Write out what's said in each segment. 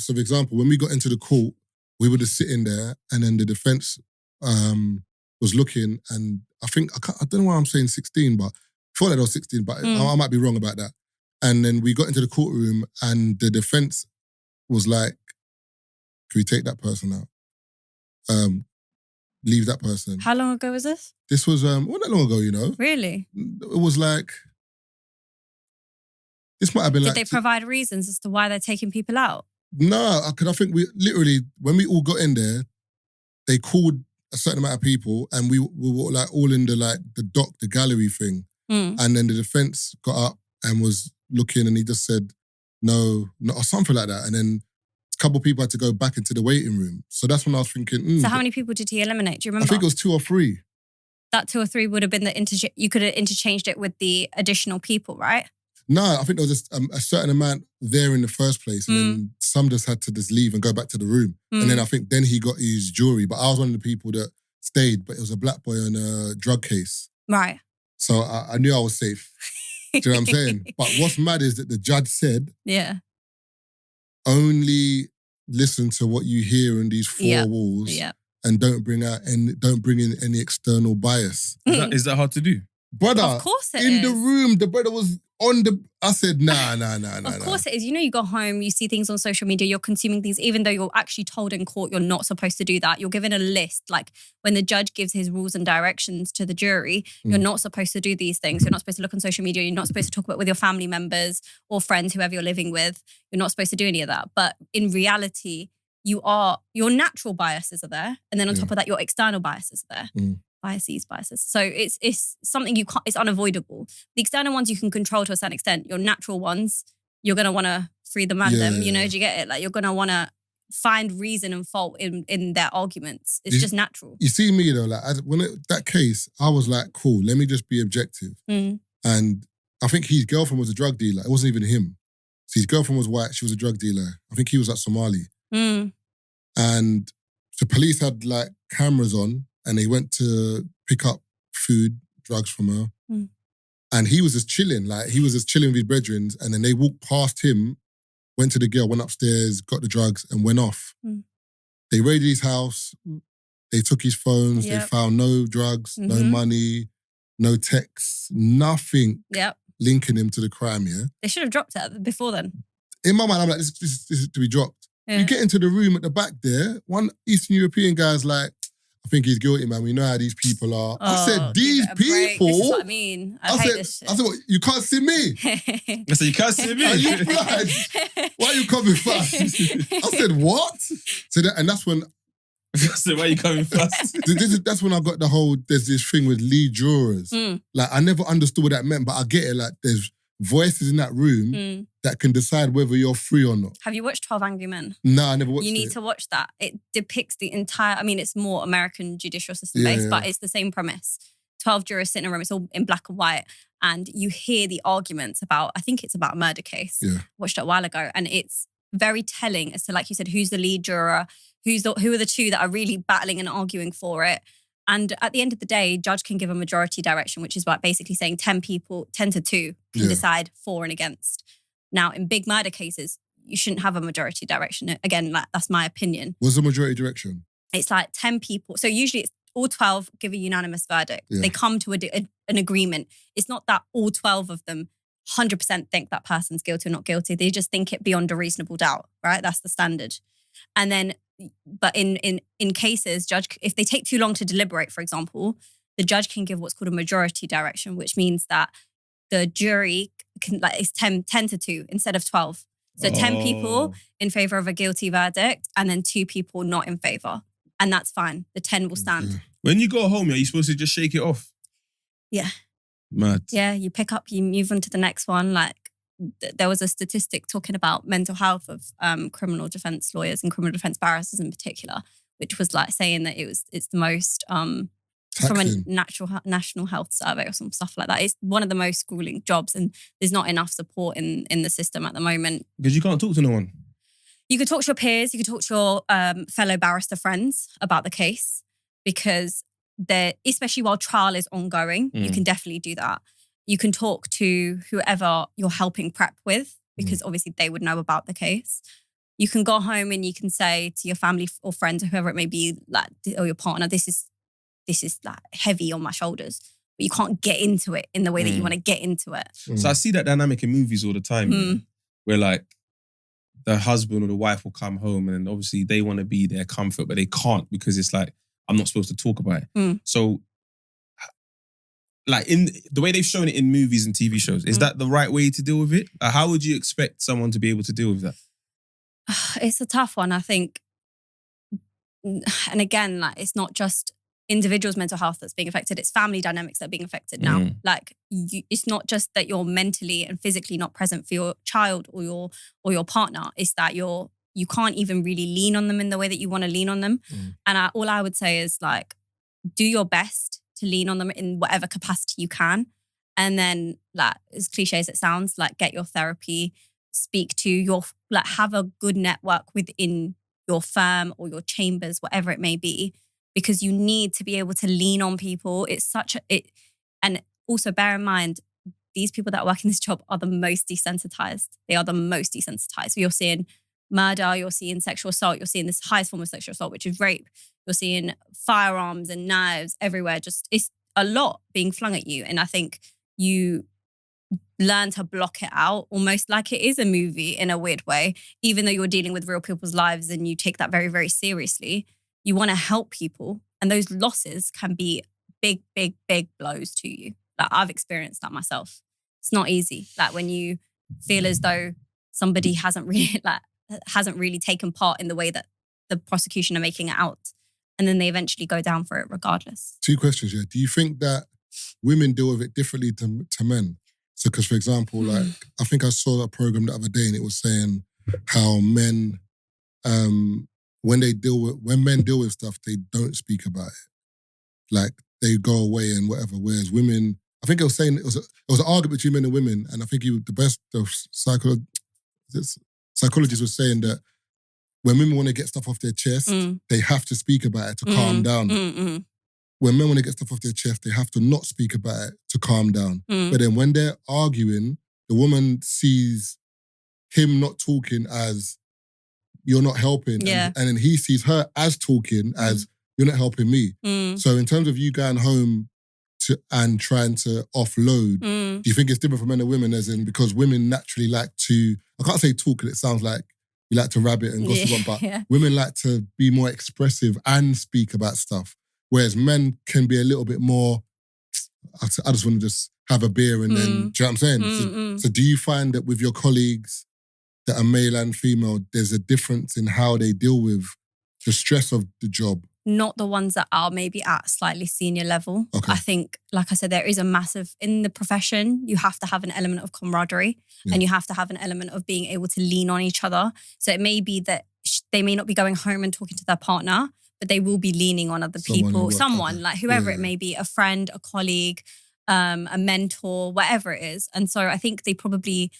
So, for example, when we got into the court, we were just sitting there and then the defence was looking and I don't know why I'm saying 16, but I thought that I was 16, but I might be wrong about that. And then we got into the courtroom and the defence was like, can we take that person out? Leave that person. How long ago was this? This was, not that long ago, you know. Really? It was like, this might have been Did they provide reasons as to why they're taking people out? No, because I think we literally, when we all got in there, they called a certain amount of people and we were like all in the gallery thing. And then the defence got up and was looking and he just said, no, or something like that. And then a couple of people had to go back into the waiting room. So that's when I was thinking, So how many people did he eliminate? Do you remember? I think it was 2 or 3. That 2 or 3 would have been you could have interchanged it with the additional people, right? No, I think there was just a certain amount there in the first place and then some just had to just leave and go back to the room. And then I think then he got his jury, but I was one of the people that stayed, but it was a black boy on a drug case. Right. So I knew I was safe. Do you know what I'm saying? But what's mad is that the judge said, only listen to what you hear in these 4 walls and don't bring in any external bias. Is that hard to do? Brother, of course it in is. the room, the brother was on the... I said, nah. Of course it is. You know, you go home, you see things on social media, you're consuming these, even though you're actually told in court you're not supposed to do that. You're given a list. Like when the judge gives his rules and directions to the jury, you're not supposed to do these things. You're not supposed to look on social media. You're not supposed to talk about it with your family members or friends, whoever you're living with. You're not supposed to do any of that. But in reality, your natural biases are there. And then on top of that, your external biases are there. Biases. So it's something you can't, it's unavoidable. The external ones you can control to a certain extent. Your natural ones, you're going to want to free the man them, you know, do you get it? Like you're going to want to find reason and fault in their arguments. It's just natural. You see me though, like that case, I was like, cool, let me just be objective. And I think his girlfriend was a drug dealer. It wasn't even him. So his girlfriend was white, she was a drug dealer. I think he was like Somali. And the police had like cameras on and they went to pick up food, drugs from her. And he was just chilling. Like, he was just chilling with his brethren. And then they walked past him, went to the girl, went upstairs, got the drugs and went off. They raided his house. They took his phones. They found no drugs, no money, no texts, nothing linking him to the crime, They should have dropped it before then. In my mind, I'm like, this is to be dropped. You get into the room at the back there, one Eastern European guy's like, I think he's guilty, man. We know how these people are. I said, these people... This is what I mean. I hate this shit. I said, what, you can't see me? I said, you can't see me? Are you blind? Why are you coming fast? I said, what? And that's when... So why are you coming fast? That's when I got the whole, there's this thing with lead jurors. Like, I never understood what that meant, but I get it. Like, there's voices in that room that can decide whether you're free or not. Have you watched 12 Angry Men? No, I never watched it. You need to watch that. It depicts the entire, I mean, it's more American judicial system based, but it's the same premise. 12 jurors sit in a room, it's all in black and white, and you hear the arguments about, I think it's about a murder case. Watched it a while ago, and it's very telling as to, like you said, who's the lead juror, who are the two that are really battling and arguing for it. And at the end of the day, judge can give a majority direction, which is like basically saying 10 to 2 can decide for and against. Now, in big murder cases, you shouldn't have a majority direction. Again, like, that's my opinion. What's the majority direction? It's like 10 people. So usually it's all 12 give a unanimous verdict. They come to an agreement. It's not that all 12 of them 100% think that person's guilty or not guilty. They just think it beyond a reasonable doubt, right? That's the standard. And then, but in cases, if they take too long to deliberate, for example, the judge can give what's called a majority direction, which means that the jury can, like, it's 10 to 2 instead of 12. So 10 people in favour of a guilty verdict and then 2 people not in favour. And that's fine. The 10 will stand. When you go home, are you supposed to just shake it off? Yeah. Mad. Yeah, you pick up, you move on to the next one. Like, there was a statistic talking about mental health of criminal defence lawyers and criminal defence barristers in particular, which was like saying that it's the most from a national health survey or some stuff like that. It's one of the most grueling jobs, and there's not enough support in the system at the moment. Because you can't talk to no one. You could talk to your peers, you could talk to your fellow barrister friends about the case, because especially while trial is ongoing, you can definitely do that. You can talk to whoever you're helping prep with, because obviously they would know about the case. You can go home and you can say to your family or friends or whoever it may be, like, or your partner, this is like heavy on my shoulders. But you can't get into it in the way that you want to get into it. So I see that dynamic in movies all the time, you know, where like the husband or the wife will come home and obviously they want to be their comfort, but they can't because it's like, I'm not supposed to talk about it. So like in the way they've shown it in movies and TV shows, is that the right way to deal with it? How would you expect someone to be able to deal with that? It's a tough one, I think. And again, like, it's not just individuals' mental health that's being affected, it's family dynamics that are being affected now. Like, it's not just that you're mentally and physically not present for your child or your partner, it's that you can't even really lean on them in the way that you want to lean on them. And all I would say is, like, do your best to lean on them in whatever capacity you can. And then, like, as cliche as it sounds, like, get your therapy, speak to your, like, have a good network within your firm or your chambers, whatever it may be, because you need to be able to lean on people. And also bear in mind, these people that work in this job are the most desensitized. They are the most desensitized. So you're seeing murder, you're seeing sexual assault, you're seeing this highest form of sexual assault, which is rape. You're seeing firearms and knives everywhere. Just, it's a lot being flung at you. And I think you learn to block it out, almost like it is a movie in a weird way, even though you're dealing with real people's lives and you take that very, very seriously. You want to help people, and those losses can be big, big, big blows to you. Like, I've experienced that myself. It's not easy. Like, when you feel as though somebody hasn't really taken part in the way that the prosecution are making it out, and then they eventually go down for it regardless. 2 questions here. Do you think that women deal with it differently to men? So, because for example, like, I think I saw a program the other day and it was saying how men, when men deal with stuff, they don't speak about it. Like, they go away and whatever. Whereas women, I think it was saying it was an argument between men and women, and I think the psychologist was saying that when women want to get stuff off their chest, they have to speak about it to calm down. When men want to get stuff off their chest, they have to not speak about it to calm down. But then when they're arguing, the woman sees him not talking as, you're not helping. And then he sees her as talking as, you're not helping me. So in terms of you going home and trying to offload, do you think it's different for men and women, as in, because women naturally like to, I can't say talk because it sounds like you like to rabbit and gossip on, but women like to be more expressive and speak about stuff. Whereas men can be a little bit more, I just want to just have a beer and then, do you know what I'm saying? So do you find that with your colleagues that are male and female, there's a difference in how they deal with the stress of the job? Not the ones that are maybe at slightly senior level. Okay. I think, like I said, there is a massive, in the profession, you have to have an element of camaraderie and you have to have an element of being able to lean on each other. So it may be that they may not be going home and talking to their partner, but they will be leaning on other people, like whoever it may be, a friend, a colleague, a mentor, whatever it is. And so I think they probably,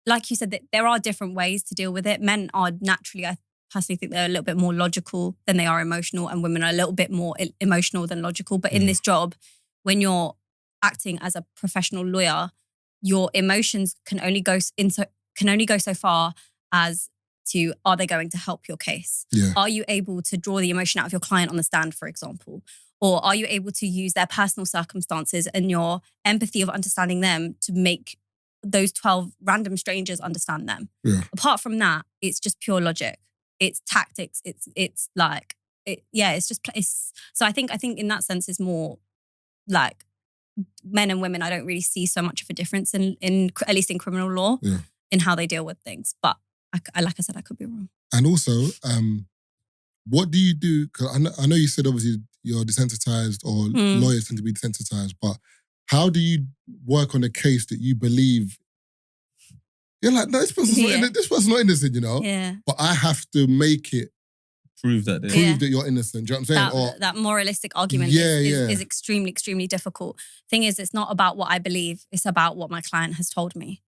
like you said, that there are different ways to deal with it. Men are naturally, I personally think they're a little bit more logical than they are emotional, and women are a little bit more emotional than logical. But in this job, when you're acting as a professional lawyer, your emotions can only go so far as to, are they going to help your case? Are you able to draw the emotion out of your client on the stand, for example? Or are you able to use their personal circumstances and your empathy of understanding them to make those 12 random strangers understand them? Apart from that, it's just pure logic. It's tactics. It's like, it's just, so I think in that sense is more like men and women. I don't really see so much of a difference in at least in criminal law in how they deal with things. But like I said, I could be wrong. And also, what do you do? Because I know you said obviously you're desensitized, or lawyers tend to be desensitized, but how do you work on a case that you believe, you're like, no, this person's not innocent, you know? But I have to make it prove that you're innocent. Do you know what I'm saying? That moralistic argument is extremely, extremely difficult. Thing is, it's not about what I believe. It's about what my client has told me.